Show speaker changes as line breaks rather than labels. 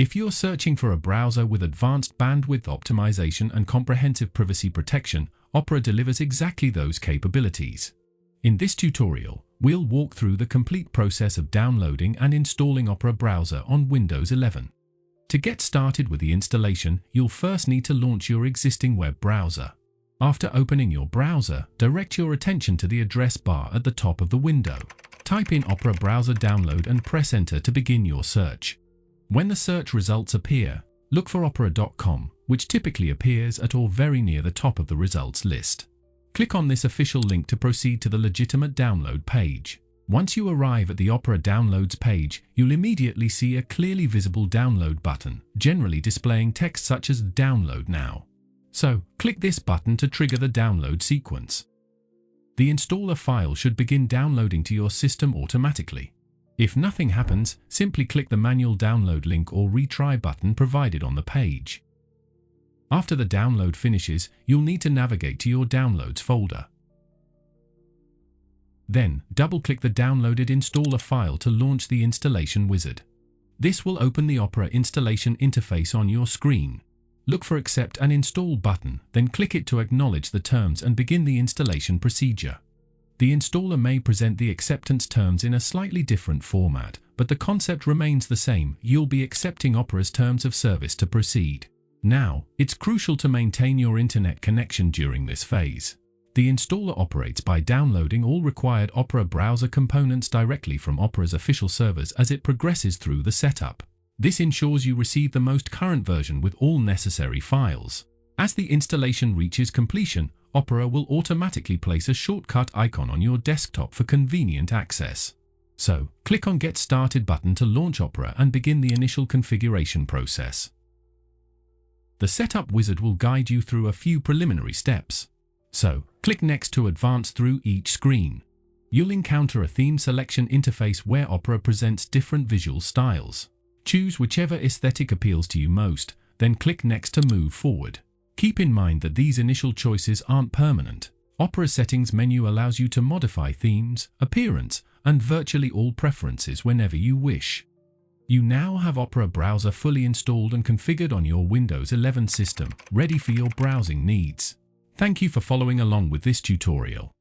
If you're searching for a browser with advanced bandwidth optimization and comprehensive privacy protection, Opera delivers exactly those capabilities. In this tutorial, we'll walk through the complete process of downloading and installing Opera browser on Windows 11. To get started with the installation, you'll first need to launch your existing web browser. After opening your browser, direct your attention to the address bar at the top of the window. Type in Opera Browser Download and press Enter to begin your search. When the search results appear, look for opera.com, which typically appears at or very near the top of the results list. Click on this official link to proceed to the legitimate download page. Once you arrive at the Opera Downloads page, you'll immediately see a clearly visible download button, generally displaying text such as Download Now. So, click this button to trigger the download sequence. The installer file should begin downloading to your system automatically. If nothing happens, simply click the manual download link or retry button provided on the page. After the download finishes, you'll need to navigate to your Downloads folder. Then, double-click the downloaded installer file to launch the installation wizard. This will open the Opera installation interface on your screen. Look for Accept and Install button, then click it to acknowledge the terms and begin the installation procedure. The installer may present the acceptance terms in a slightly different format, but the concept remains the same. You'll be accepting Opera's terms of service to proceed. Now, it's crucial to maintain your internet connection during this phase. The installer operates by downloading all required Opera browser components directly from Opera's official servers as it progresses through the setup. This ensures you receive the most current version with all necessary files. As the installation reaches completion, Opera will automatically place a shortcut icon on your desktop for convenient access. So, click on Get Started button to launch Opera and begin the initial configuration process. The setup wizard will guide you through a few preliminary steps. So, click Next to advance through each screen. You'll encounter a theme selection interface where Opera presents different visual styles. Choose whichever aesthetic appeals to you most, then click Next to move forward. Keep in mind that these initial choices aren't permanent. Opera's settings menu allows you to modify themes, appearance, and virtually all preferences whenever you wish. You now have Opera browser fully installed and configured on your Windows 11 system, ready for your browsing needs. Thank you for following along with this tutorial.